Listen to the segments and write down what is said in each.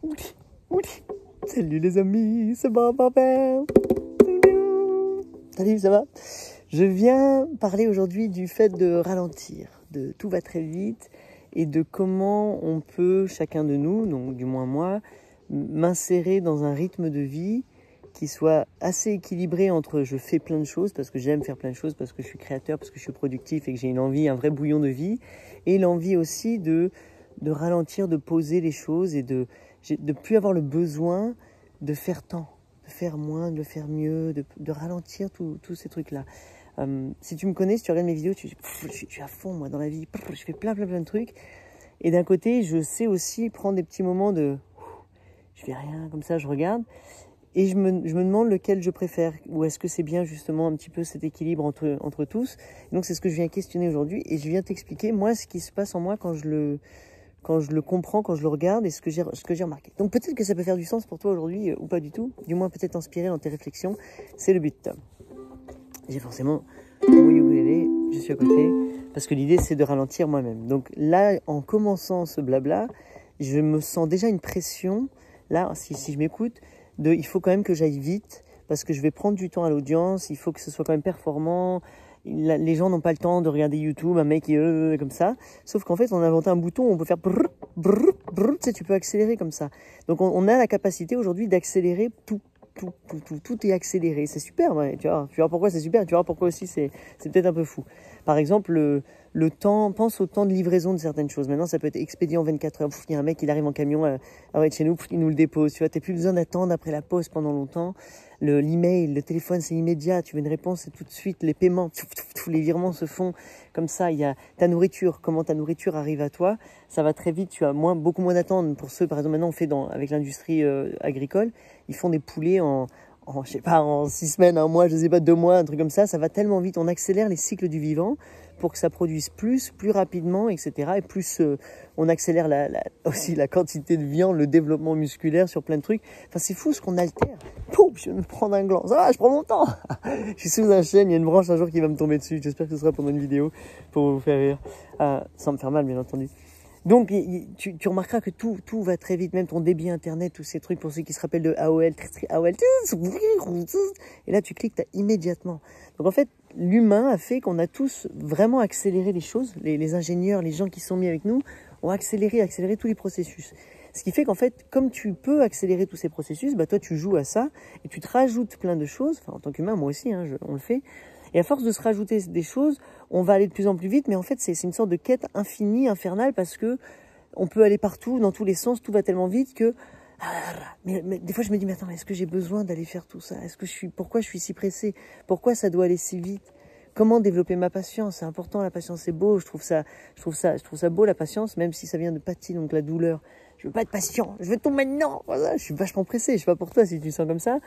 Ouli, ouli. Salut les amis, c'est Baba. Salut, ça va? Je viens parler aujourd'hui du fait de ralentir, de tout va très vite et de comment on peut, chacun de nous, donc du moins moi, m'insérer dans un rythme de vie qui soit assez équilibré entre je fais plein de choses parce que j'aime faire plein de choses, parce que je suis créateur, parce que je suis productif et que j'ai une envie, un vrai bouillon de vie, et l'envie aussi de ralentir, de poser les choses et de plus avoir le besoin de faire tant, de faire moins, de le faire mieux, de ralentir tous ces trucs-là. Si tu me connais, si tu regardes mes vidéos, je suis à fond moi dans la vie, je fais plein de trucs. Et d'un côté, je sais aussi prendre des petits moments de je fais rien, comme ça je regarde. Et je me demande lequel je préfère, ou est-ce que c'est bien justement un petit peu cet équilibre entre tous. Et donc c'est ce que je viens questionner aujourd'hui, et je viens t'expliquer moi ce qui se passe en moi quand je le comprends, quand je le regarde, et ce que j'ai remarqué. Donc peut-être que ça peut faire du sens pour toi aujourd'hui, ou pas du tout, du moins peut-être t'inspirer dans tes réflexions, c'est le but. J'ai forcément mon ukulélé, je suis à côté, parce que l'idée c'est de ralentir moi-même. Donc là, en commençant ce blabla, je me sens déjà une pression, là, si je m'écoute, il faut quand même que j'aille vite, parce que je vais prendre du temps à l'audience, il faut que ce soit quand même performant, les gens n'ont pas le temps de regarder YouTube, un mec qui est comme ça, sauf qu'en fait on a inventé un bouton où on peut faire brrr, brrr, brrr, tu sais, tu peux accélérer comme ça. Donc on a la capacité aujourd'hui d'accélérer tout est accéléré, c'est super, ouais, tu vois pourquoi c'est super, tu vois pourquoi aussi c'est peut-être un peu fou. Par exemple, le temps, pense au temps de livraison de certaines choses. Maintenant, ça peut être expédié en 24 heures. Il y a un mec, il arrive en camion de chez nous, il nous le dépose. Tu vois, t'as plus besoin d'attendre après la poste pendant longtemps. L'email, le téléphone, c'est immédiat. Tu veux une réponse, c'est tout de suite. Les paiements, les virements se font comme ça. Il y a ta nourriture, comment ta nourriture arrive à toi. Ça va très vite. Tu as beaucoup moins d'attendre. Pour ceux, par exemple, maintenant, on fait avec l'industrie agricole, ils font des poulets je sais pas, en 6 semaines, 1 mois, je sais pas, 2 mois, un truc comme ça. Ça va tellement vite. On accélère les cycles du vivant pour que ça produise plus rapidement, etc. Et plus on accélère aussi la quantité de viande, le développement musculaire sur plein de trucs. Enfin, c'est fou ce qu'on altère. Pouf, je viens de me prendre un gland. Ça va, je prends mon temps. Je suis sous un chêne, il y a une branche un jour qui va me tomber dessus. J'espère que ce sera pendant une vidéo pour vous faire rire. Sans me faire mal, bien entendu. Donc, tu remarqueras que tout va très vite, même ton débit internet, tous ces trucs, pour ceux qui se rappellent de AOL, et là tu cliques, tu as immédiatement. Donc en fait, l'humain a fait qu'on a tous vraiment accéléré les choses, les ingénieurs, les gens qui sont mis avec nous, ont accéléré tous les processus. Ce qui fait qu'en fait, comme tu peux accélérer tous ces processus, bah toi tu joues à ça, et tu te rajoutes plein de choses, enfin en tant qu'humain, moi aussi, on le fait. Et à force de se rajouter des choses, on va aller de plus en plus vite, mais en fait, c'est une sorte de quête infinie, infernale, parce que on peut aller partout, dans tous les sens, tout va tellement vite que... Mais des fois, je me dis, mais attends, est-ce que j'ai besoin d'aller faire tout ça? Pourquoi je suis si pressée? Pourquoi ça doit aller si vite? Comment développer ma patience? C'est important, la patience, c'est beau. Je trouve ça beau, la patience, même si ça vient de pathie, donc la douleur. Je veux pas être patient, je veux tout maintenant. Voilà, je suis vachement pressée, je sais pas pour toi si tu sens comme ça.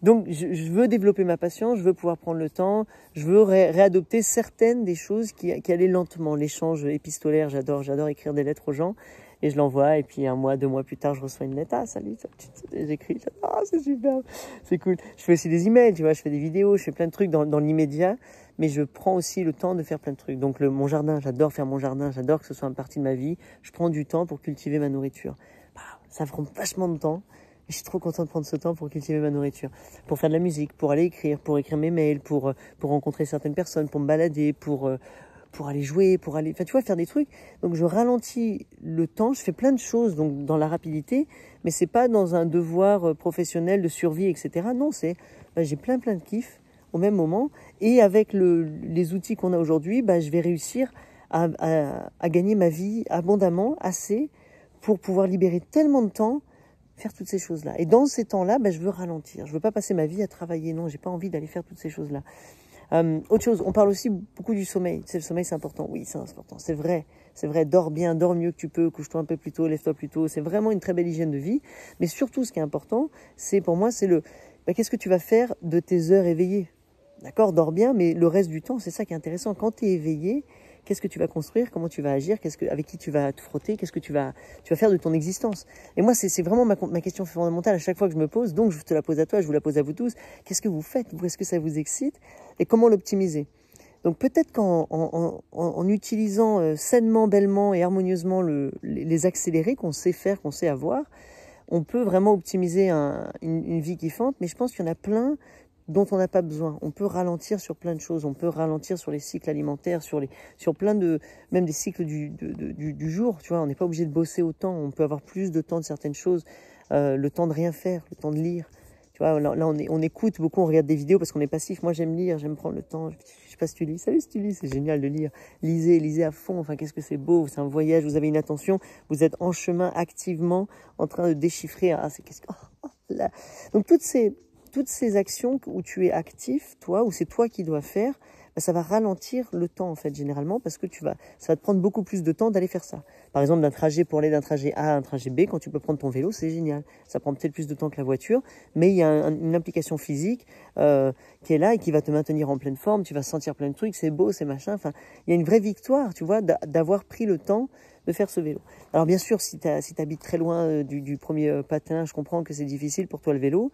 Donc, je veux développer ma patience, je veux pouvoir prendre le temps, je veux réadopter certaines des choses qui allaient lentement. L'échange épistolaire, j'adore écrire des lettres aux gens, et je l'envoie, et puis 1 mois, 2 mois plus tard, je reçois une lettre. Ah, salut, j'écris, c'est super, c'est cool. Je fais aussi des emails, tu vois, je fais des vidéos, je fais plein de trucs dans l'immédiat, mais je prends aussi le temps de faire plein de trucs. Donc, mon jardin, j'adore faire mon jardin, j'adore que ce soit une partie de ma vie. Je prends du temps pour cultiver ma nourriture. Ça prend vachement de temps. Je suis trop content de prendre ce temps pour cultiver ma nourriture, pour faire de la musique, pour aller écrire, pour écrire mes mails, pour rencontrer certaines personnes, pour me balader, pour aller jouer, enfin tu vois, faire des trucs. Donc je ralentis le temps, je fais plein de choses donc dans la rapidité, mais c'est pas dans un devoir professionnel de survie, etc. Non, j'ai plein de kiff au même moment, et avec les outils qu'on a aujourd'hui, je vais réussir à gagner ma vie abondamment, assez pour pouvoir libérer tellement de temps, faire toutes ces choses-là. Et dans ces temps-là, je veux ralentir. Je veux pas passer ma vie à travailler. Non, j'ai pas envie d'aller faire toutes ces choses-là. Autre chose, on parle aussi beaucoup du sommeil. Le sommeil, c'est important. Oui, c'est important. C'est vrai. Dors bien, dors mieux que tu peux. Couche-toi un peu plus tôt, lève-toi plus tôt. C'est vraiment une très belle hygiène de vie. Mais surtout, ce qui est important, pour moi, c'est qu'est-ce que tu vas faire de tes heures éveillées? D'accord, dors bien, mais le reste du temps, c'est ça qui est intéressant. Quand tu es éveillé, qu'est-ce que tu vas construire? Comment tu vas agir? Avec qui tu vas te frotter? Qu'est-ce que tu vas faire de ton existence? Et moi, c'est vraiment ma question fondamentale à chaque fois que je me pose. Donc, je te la pose à toi, je vous la pose à vous tous. Qu'est-ce que vous faites? Est-ce que ça vous excite? Et comment l'optimiser? Donc peut-être qu'en utilisant sainement, bellement et harmonieusement les accélérés qu'on sait faire, qu'on sait avoir, on peut vraiment optimiser une vie kiffante, mais je pense qu'il y en a plein dont on n'a pas besoin. On peut ralentir sur plein de choses, on peut ralentir sur les cycles alimentaires, sur plein de, même des cycles du jour, tu vois, on n'est pas obligé de bosser autant, on peut avoir plus de temps de certaines choses, le temps de rien faire, le temps de lire. Tu vois, là on écoute beaucoup, on regarde des vidéos parce qu'on est passif. Moi, j'aime lire, j'aime prendre le temps. Je sais pas si tu lis. Salut, si tu lis, c'est génial de lire. Lisez à fond. Enfin, qu'est-ce que c'est beau. C'est un voyage, vous avez une attention. Vous êtes en chemin activement en train de déchiffrer. Ah, c'est qu'est-ce que... là. Donc, toutes ces actions où tu es actif, toi, où c'est toi qui dois faire, bah, ça va ralentir le temps, en fait, généralement, parce que ça va te prendre beaucoup plus de temps d'aller faire ça. Par exemple, pour aller d'un trajet A à un trajet B, quand tu peux prendre ton vélo, c'est génial. Ça prend peut-être plus de temps que la voiture, mais il y a une implication physique qui est là et qui va te maintenir en pleine forme. Tu vas sentir plein de trucs, c'est beau, c'est machin. Enfin, il y a une vraie victoire, tu vois, d'avoir pris le temps de faire ce vélo. Alors bien sûr, si tu habites très loin du premier patin, je comprends que c'est difficile pour toi le vélo.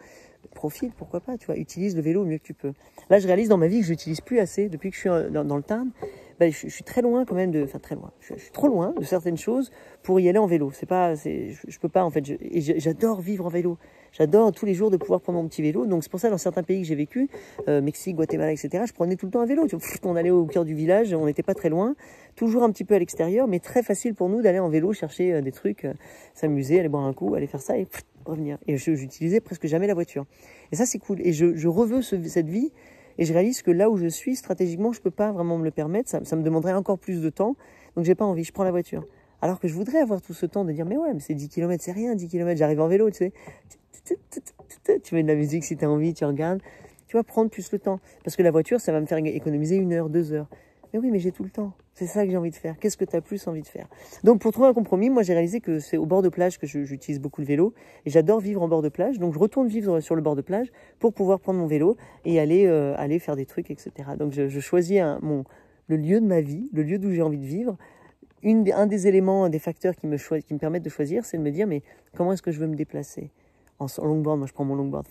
Profite, pourquoi pas, tu vois, utilise le vélo au mieux que tu peux. Là, je réalise dans ma vie que je l'utilise plus assez. Depuis que je suis dans le Tarn, ben, je suis très loin quand même enfin très loin. Je suis trop loin de certaines choses pour y aller en vélo. Je peux pas en fait. J'adore vivre en vélo. J'adore tous les jours de pouvoir prendre mon petit vélo. Donc c'est pour ça dans certains pays que j'ai vécu, Mexique, Guatemala, etc. Je prenais tout le temps un vélo. Tu vois, on allait au cœur du village, on n'était pas très loin, toujours un petit peu à l'extérieur, mais très facile pour nous d'aller en vélo chercher des trucs, s'amuser, aller boire un coup, aller faire ça et revenir. Et j'utilisais presque jamais la voiture. Et ça c'est cool. Et je reveux cette vie. Et je réalise que là où je suis, stratégiquement, je ne peux pas vraiment me le permettre. Ça me demanderait encore plus de temps. Donc, j'ai pas envie. Je prends la voiture. Alors que je voudrais avoir tout ce temps de dire, mais ouais, mais c'est 10 km, c'est rien, 10 km. J'arrive en vélo, tu sais. Tu mets de la musique si tu as envie, tu regardes. Tu vas prendre plus le temps. Parce que la voiture, ça va me faire économiser 1 heure, 2 heures. Mais oui, mais j'ai tout le temps. C'est ça que j'ai envie de faire. Qu'est-ce que tu as plus envie de faire? Donc, pour trouver un compromis, moi, j'ai réalisé que c'est au bord de plage que j'utilise beaucoup le vélo. Et j'adore vivre en bord de plage. Donc, je retourne vivre sur le bord de plage pour pouvoir prendre mon vélo et aller faire des trucs, etc. Donc, je choisis le lieu de ma vie, le lieu d'où j'ai envie de vivre. Un des éléments, des facteurs qui me permettent de choisir, c'est de me dire, mais comment est-ce que je veux me déplacer? En longboard, moi je prends mon longboard,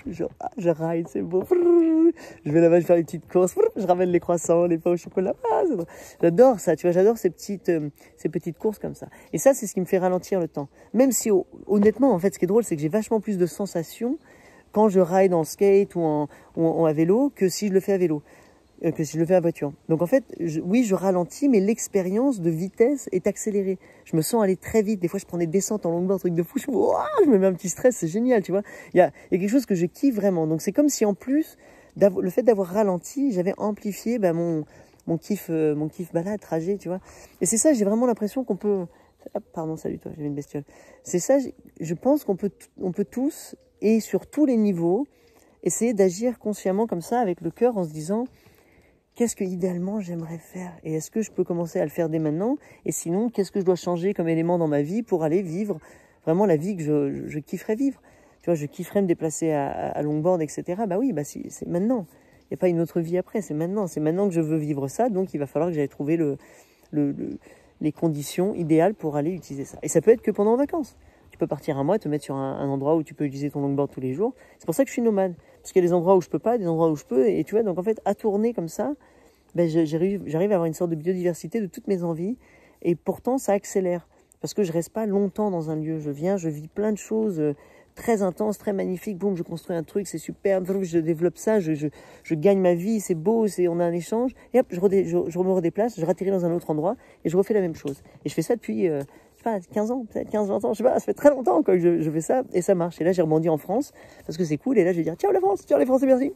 je ride, c'est beau, je vais là-bas, je fais les petites courses, je ramène les croissants, les pains au chocolat, j'adore ça, tu vois, j'adore ces petites courses comme ça. Et ça, c'est ce qui me fait ralentir le temps. Même si, honnêtement, en fait, ce qui est drôle, c'est que j'ai vachement plus de sensations quand je ride en skate ou à vélo que si je le fais à vélo. Que si je le fais à voiture. Donc en fait, oui, je ralentis, mais l'expérience de vitesse est accélérée. Je me sens aller très vite. Des fois, je prends des descentes en longboard, truc de fou. Je me mets un petit stress, c'est génial, tu vois. Il y a quelque chose que je kiffe vraiment. Donc c'est comme si en plus, le fait d'avoir ralenti, j'avais amplifié mon kiff balade, trajet, tu vois. Et c'est ça, j'ai vraiment l'impression qu'on peut... Ah, pardon, salut toi, j'ai une bestiole. C'est ça, je pense qu'on peut tous, et sur tous les niveaux, essayer d'agir consciemment comme ça, avec le cœur, en se disant... Qu'est-ce que idéalement j'aimerais faire? Et est-ce que je peux commencer à le faire dès maintenant? Et sinon, qu'est-ce que je dois changer comme élément dans ma vie pour aller vivre vraiment la vie que je kifferais vivre? Tu vois, je kifferais me déplacer à longboard, etc. Bah oui, c'est maintenant. Il n'y a pas une autre vie après, c'est maintenant. C'est maintenant que je veux vivre ça, donc il va falloir que j'aille trouver les conditions idéales pour aller utiliser ça. Et ça peut être que pendant les vacances. Tu peux partir un mois, te mettre sur un endroit où tu peux utiliser ton longboard tous les jours. C'est pour ça que je suis nomade. Parce qu'il y a des endroits où je peux pas, des endroits où je peux. Et tu vois, donc en fait, à tourner comme ça, ben j'arrive à avoir une sorte de biodiversité de toutes mes envies. Et pourtant, ça accélère. Parce que je reste pas longtemps dans un lieu. Je vis plein de choses très intenses, très magnifiques. Boum, je construis un truc, c'est super. Je développe ça, je gagne ma vie, c'est beau, on a un échange. Et hop, je me redéplace, je ratterris dans un autre endroit et je refais la même chose. Et je fais ça depuis... 15 ans, peut-être 15, 20 ans, je sais pas, ça fait très longtemps que je fais ça et ça marche. Et là, j'ai rebondi en France parce que c'est cool. Et là, je vais dire, tiens, la France, tiens, les Français, merci.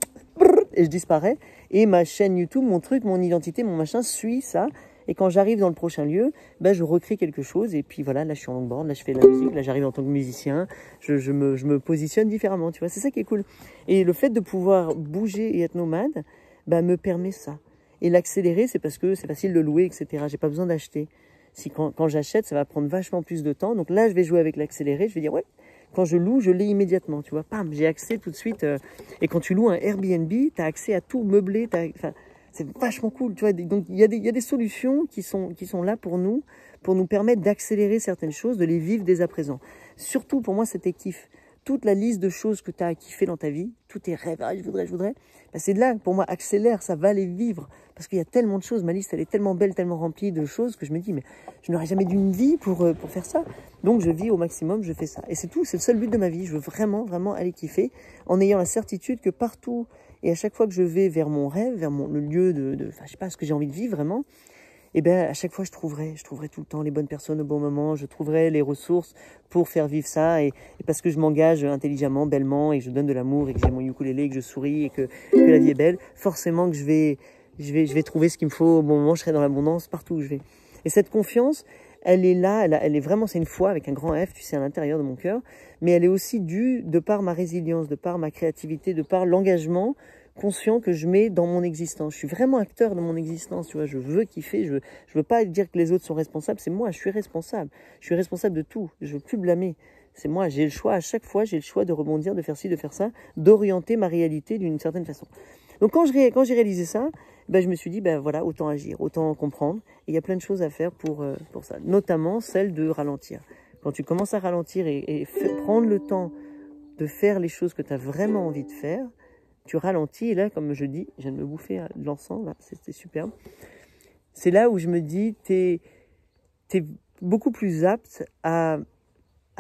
Et je disparais. Et ma chaîne YouTube, mon truc, mon identité, mon machin suit ça. Et quand j'arrive dans le prochain lieu, ben, je recrée quelque chose. Et puis voilà, là, je suis en longboard, là, je fais de la musique, là, j'arrive en tant que musicien. Je me positionne différemment, tu vois, c'est ça qui est cool. Et le fait de pouvoir bouger et être nomade, ben, me permet ça. Et l'accélérer, c'est parce que c'est facile de louer, etc. J'ai pas besoin d'acheter. Quand j'achète, ça va prendre vachement plus de temps. Donc là, je vais jouer avec l'accéléré. Je vais dire, ouais, quand je loue, je l'ai immédiatement. Tu vois, pam, j'ai accès tout de suite. Et quand tu loues un Airbnb, tu as accès à tout meublé. C'est vachement cool. Tu vois, donc il y a des solutions qui sont là pour nous permettre d'accélérer certaines choses, de les vivre dès à présent. Surtout, pour moi, c'était kiff. toute la liste de choses que tu as à kiffer dans ta vie, tous tes rêves, ah, je voudrais, ben c'est là, pour moi, accélère, ça va les vivre. Parce qu'il y a tellement de choses, ma liste, elle est tellement belle, tellement remplie de choses que je me dis, mais je n'aurais jamais d'une vie pour faire ça. Donc je vis au maximum, je fais ça. Et c'est tout, c'est le seul but de ma vie. Je veux vraiment, vraiment aller kiffer en ayant la certitude que partout et à chaque fois que je vais vers mon rêve, vers le lieu enfin, je sais pas, ce que j'ai envie de vivre vraiment, et bien à chaque fois je trouverai tout le temps les bonnes personnes au bon moment, je trouverai les ressources pour faire vivre ça et parce que je m'engage intelligemment, bellement et que je donne de l'amour et que j'ai mon ukulélé et que je souris et que la vie est belle, forcément que je vais trouver ce qu'il me faut au bon moment, je serai dans l'abondance partout où je vais. Et cette confiance, elle est là, elle est vraiment, c'est une foi avec un grand F, tu sais, à l'intérieur de mon cœur, mais elle est aussi due de par ma résilience, de par ma créativité, de par l'engagement conscient que je mets dans mon existence. Je suis vraiment acteur de mon existence, tu vois, je veux kiffer, je veux pas dire que les autres sont responsables, c'est moi, je suis responsable de tout, je veux plus blâmer. C'est moi, j'ai le choix, à chaque fois, j'ai le choix de rebondir, de faire ci, de faire ça, d'orienter ma réalité d'une certaine façon. Donc quand j'ai réalisé ça, ben, je me suis dit, ben voilà, autant agir, autant comprendre. Et il y a plein de choses à faire pour ça, notamment celle de ralentir. Quand tu commences à ralentir et prendre le temps de faire les choses que tu as vraiment envie de faire, tu ralentis. Et là, comme je dis, je viens de me bouffer de l'encens, là, c'était superbe. C'est là où je me dis, t'es beaucoup plus apte à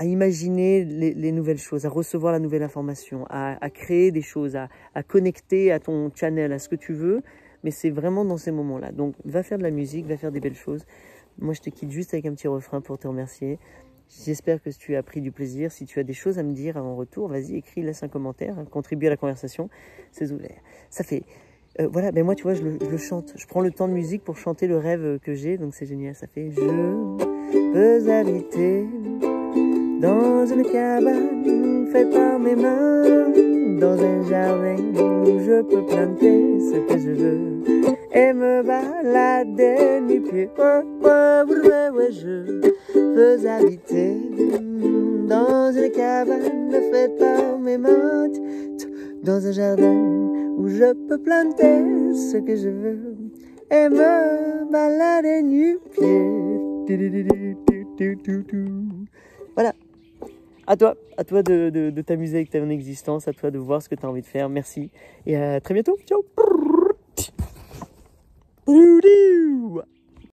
imaginer les nouvelles choses, à recevoir la nouvelle information, à créer des choses, à connecter à ton channel, à ce que tu veux, mais c'est vraiment dans ces moments-là. Donc, va faire de la musique, va faire des belles choses. Moi, je te quitte juste avec un petit refrain pour te remercier. J'espère que tu as pris du plaisir. Si tu as des choses à me dire en retour, vas-y, écris, laisse un commentaire, contribue à la conversation, c'est ouvert. Ça fait... voilà, ben moi, tu vois, je le chante. Je prends le temps de musique pour chanter le rêve que j'ai, donc c'est génial. Ça fait « Je veux habiter » dans une cabane faite par mes mains, dans un jardin où je peux planter ce que je veux et me balader nu-pieds. Ouais, je veux habiter dans une cabane faite par mes mains, dans un jardin où je peux planter ce que je veux et me balader nu-pieds. Voilà. À toi de t'amuser avec ton existence, à toi de voir ce que tu as envie de faire. Merci et à très bientôt. Ciao.